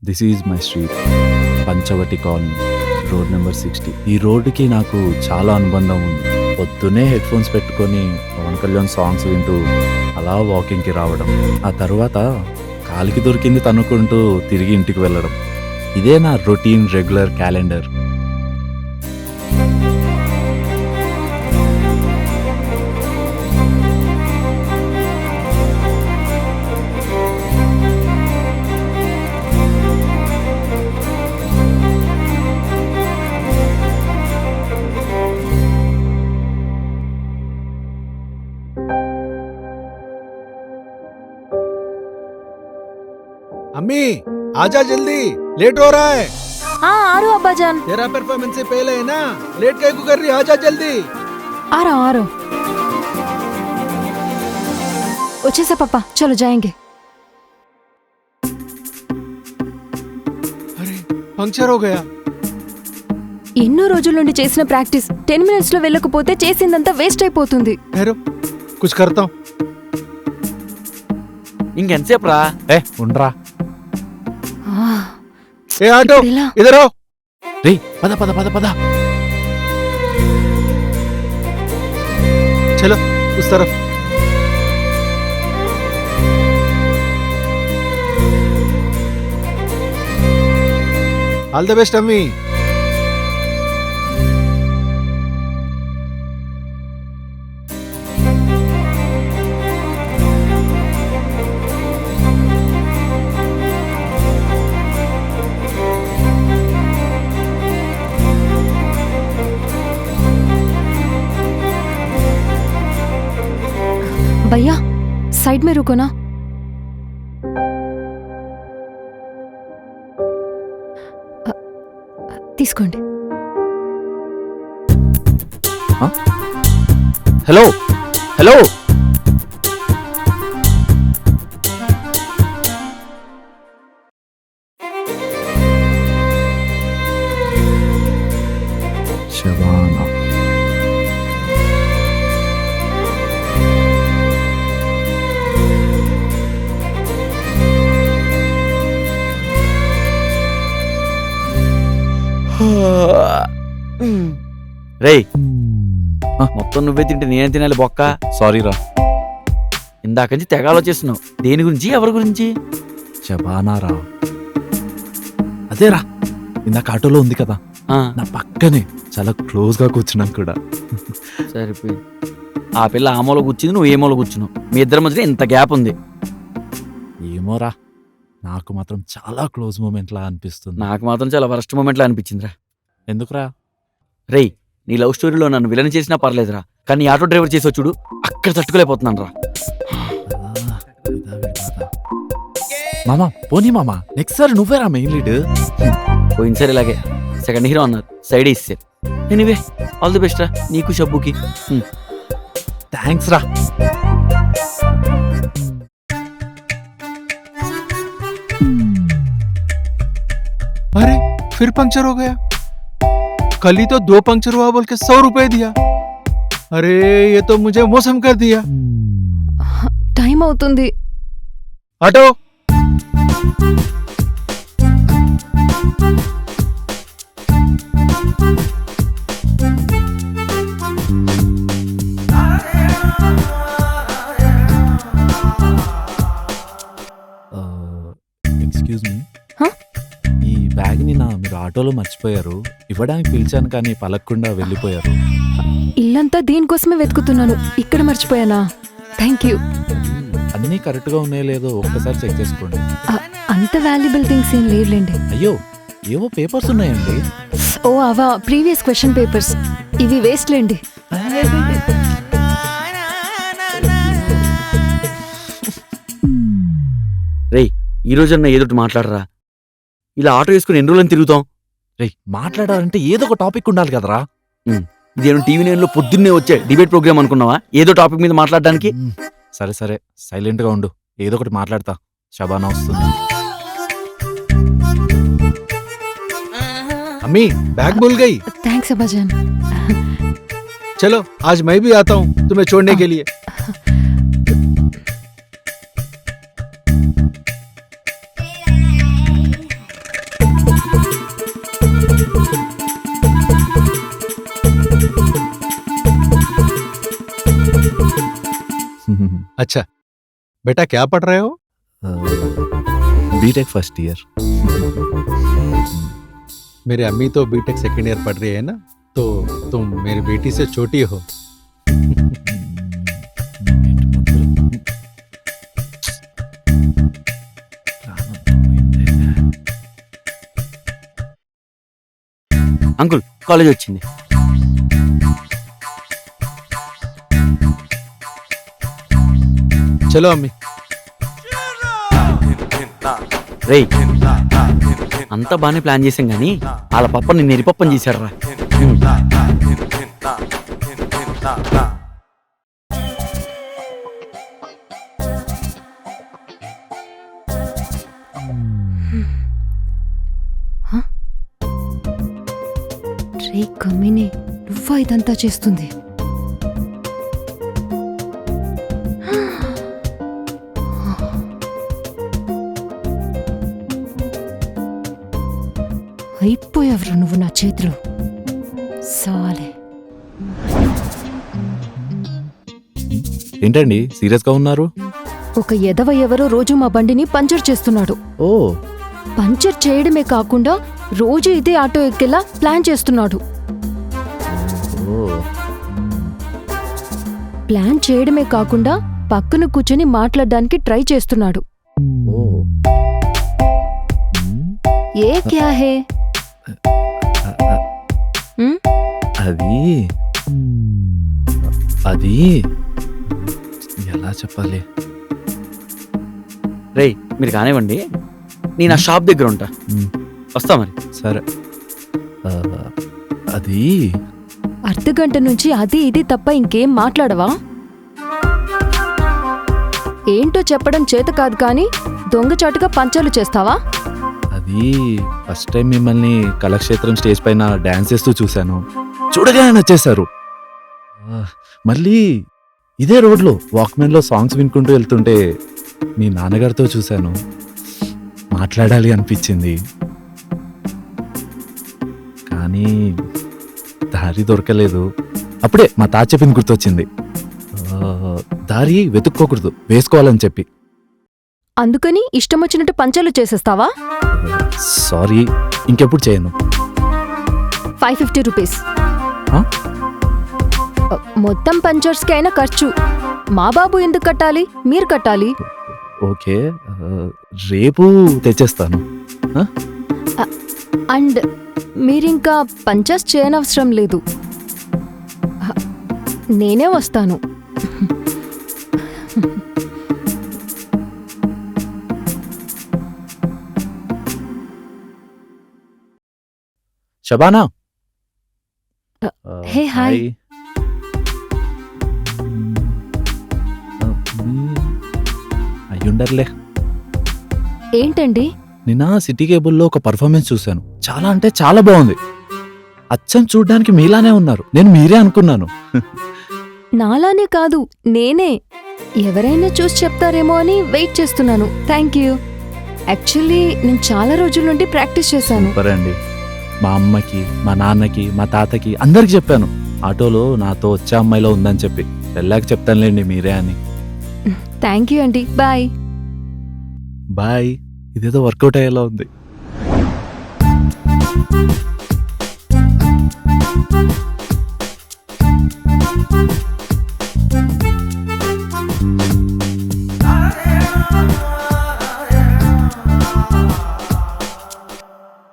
This is my street, Panchavati colony, road number 60. ఈ రోడ్డుకి నాకు చాలా అనుబంధం ఉంది. పొద్దునే హెడ్ ఫోన్స్ పెట్టుకొని పవన్ కళ్యాణ్ సాంగ్స్ వింటూ అలా వాకింగ్కి రావడం, ఆ తర్వాత కాలికి దొరికింది తనుకుంటూ తిరిగి ఇంటికి వెళ్ళడం. ఇదే నా రొటీన్ రెగ్యులర్ క్యాలెండర్. अम्मी आजा जल्दी, लेट हो रहा है। हाँ आ रहा हूँ अब्बा जान। तेरा परफॉर्मेंस से पहले है ना, लेट क्या कर रही, आजा जल्दी। आ रहा हूँ వచ్చేసా पापा, चलो जाएंगे। अरे पंक्चर हो गया। ఎన్నో రోజుల నుండి చేసిన ప్రాక్టీస్ 10 మినిట్స్ లో వెళ్ళకపోతే చేసిందంతా వేస్ట్ అయిపోతుంది. ठहरो, कुछ करता हूँ। ఇంకెంతసేపు రా? ఉండరా. ए ऑटो, ఇప్పుడు ఎలా? इधर आओ। రే పద పద పద పద. चलो उस तरफ। ऑल द बेस्ट अम्मी। भैया साइड में रुको ना। తీసుకోండి. Hello hello, Shabana. రేయ్ మొత్తం నువ్వే తింటే నేనే తినాలి బొక్క. సారీ రా. ఇందాక నుంచి తెగ ఆలోచిస్తున్నావు. దేని గురించి, ఎవరి గురించి? శబానా రా. అదేరా, ఇందాక ఆటోలో ఉంది కదా, ఆ, నా పక్కనే చాలా క్లోజ్ గా కూర్చున్నాం కూడా. సరిపోయింది. ఆ పిల్ల ఆ మూల కూర్చుంది, నువ్వు ఏ మూల కూర్చున్నావు. మీ ఇద్దరి మధ్యన ఇంత గ్యాప్ ఉంది. ఏమోరా, నాకు మాత్రం చాలా క్లోజ్ మూమెంట్ లా అనిపిస్తుంది. నాకు మాత్రం చాలా వరస్ట్ మూమెంట్ లా అనిపించిందిరా. ఎందుకురా? రేయ్, నీ లవ్ స్టోరీలో నన్ను విలన్ చేసినా పర్లేదురా, కానీ ఈ ఆటో డ్రైవర్ చేసో చూడు, అక్కడ తట్టుకోలేకపోతున్నాను రా. మామా పోనీ మామా, నెక్స్ట్ సారి నువ్వేరా మెయిన్ లీడ్. పోయినసారి ఇలాగే సెకండ్ హీరో అన్నారు, సైడ్ ఇస్తే. ఎనీవే, ఆల్ ది బెస్ట్ రా నీకు షబ్బుకి. థ్యాంక్స్ రా. अरे फिर पंक्चर हो गया। कल ही तो 2 पंक्चर हुआ बोल के 100 रुपए दिया। अरे ये तो मुझे मौसम कर दिया। టైం అవుతుంది. ऑटो। Excuse me, Huh? ఈ బ్యాగ్ ని మీరు ఆటోలో మర్చిపోయారు. ఇవ్వడానికి పిలిచాను కానీ పలక్కుండా వెళ్ళిపోయారు. ఇల్లంతా దీనికోసమే వెతుకుతున్నాను, ఇక్కడ మర్చిపోయానా? Thank you. అన్నీ కరెక్ట్ గా ఉన్నాయో లేదో ఒక్కసారి చెక్ చేసుకోండి. అంత వాల్యుబుల్ థింగ్స్ ఏం లేవులేండి. అయ్యో, ఏవో పేపర్స్ ఉన్నాయండి. ఓ అవా, ప్రీవియస్ క్వశ్చన్ పేపర్స్. ఇవి వేస్ట్ లేండి. రేయ్, ఈ రోజన్నా ఏదోటి మాట్లాడరా. ఇలా ఆటో వేసుకుని ఎన్ని రోజులని తిరుగుతాం? రే, మాట్లాడాలంటే ఏదో ఒక టాపిక్ ఉండాలి కదరా. ఇదేమో టీవీ నైన్లో పొద్దున్నే వచ్చే డిబేట్ ప్రోగ్రామ్ అనుకున్నావా? ఏదో టాపిక్ మీద మాట్లాడడానికి. సరే సరే, సైలెంట్ గా ఉండు, ఏదో ఒకటి మాట్లాడతా. శబానా వస్తుంది. अम्मी बैग भूल गई। థ్యాంక్స్ అబ్బా జాన్. चलो आज मैं भी आता हूँ तुम्हें छोड़ने के लिए। अच्छा बेटा क्या पढ़ रहे हो? B Tech first year. मेरी अम्मी तो बीटेक सेकेंड ईयर पढ़ रही है ना, तो तुम मेरी बेटी से छोटी हो. అంకుల్ కాలేజ్ వచ్చింది. चलो अम्मी. రేయ్ అంతా బాగానే ప్లాన్ చేసాం కానీ వాళ్ళ పప్ప నిన్ను ఎరిపప్పని చేశాడు రా. రే కమ్మిని, నువ్వా ఇదంతా చేస్తుంది? అయిపోయావురా నువ్వు నా చేతిలో. సాలే. ఏంటండి సీరియస్గా ఉన్నారు? ఒక ఎదవ ఎవరో రోజు మా బండిని పంచర్ చేస్తున్నాడు. ఓ పంచర్ చేయడమే కాకుండా రోజు ఇదే ఆటో ఎక్కేలా ప్లాన్ చేస్తున్నాడు. ఓ ప్లాన్ చేయడమే కాకుండా పక్కన కూర్చొని మాట్లాడడానికి ట్రై చేస్తున్నాడు. ఓ ఏ క్యా హే? ఉమ్, అది అది ఎలా చెప్పాలి? రేయ్ మీరు కానివ్వండి, నేను ఆ షాప్ దగ్గర ఉంటా. మ్, వస్తా మరి. సరే. ఆ, అది అర్ధగంట నుంచి అది ఇది తప్ప ఇంకేం మాట్లాడవా? ఏంటో చెప్పడం చేత కాదు కానీ దొంగచాటుగా పంచాలు చేస్తావా? అది ఫస్ట్ టైం మిమ్మల్ని కళాక్షేత్రం స్టేజ్ పైన డాన్స్ చేస్తూ చూశాను. చూడగానే నచ్చేశారు. మళ్ళీ ఇదే రోడ్లో వాక్మెన్లో సాంగ్స్ వినుకుంటూ వెళ్తుంటే మీ నాన్నగారితో చూశాను. మాట్లాడాలి అనిపించింది కానీ దారి దొరకలేదు. అప్పుడే మా తాత చెప్పింది గుర్తొచ్చింది. దారి వెతుక్కోకూడదు, వేసుకోవాలని చెప్పి. అందుకని ఇష్టం వచ్చినట్టు పంచాలు చేసేస్తావా? సారీ, ఇంకెప్పుడు చేయను. 550 రూపీస్. ఆ? మొత్తం పంచర్స్కి అయినా ఖర్చు. మా బాబు ఎందుకు కట్టాలి? మీరు కట్టాలి. ఓకే, రేపు తెచ్చేస్తాను. అండ్ మీరింకా పంచర్స్ చేయనవసరం లేదు, నేనే వస్తాను. శబానా. హే, హాయ్. అయ్యుండర్లే. ఏంటండి? నిన్న సిటీ కేబుల్లో ఒక పర్ఫార్మెన్స్ చూశాను. చాలా అంటే చాలా బాగుంది. అచ్చం చూడ్డానికి మీలానే ఉన్నారు. నేను మీరే అనుకున్నాను. నాలానే కాదు, నేనే. ఎవరైనా చూసి చెప్తారేమో అని వెయిట్ చేస్తున్నాను. Thank you. యాక్చువల్లీ నేను చాలా రోజుల నుండి ప్రాక్టీస్ చేశాను. సూపర్ అండి. మా అమ్మకి, మా నాన్నకి, మా తాతకి అందరికి చెప్పాను ఆటోలో నాతో వచ్చే అమ్మాయిలో ఉందని చెప్పి. వెళ్ళాక చెప్తానులేండి మీరే అని. థ్యాంక్ యూ అండి. బాయ్. బాయ్. ఇదేదో వర్కౌట్ అయ్యేలా ఉంది.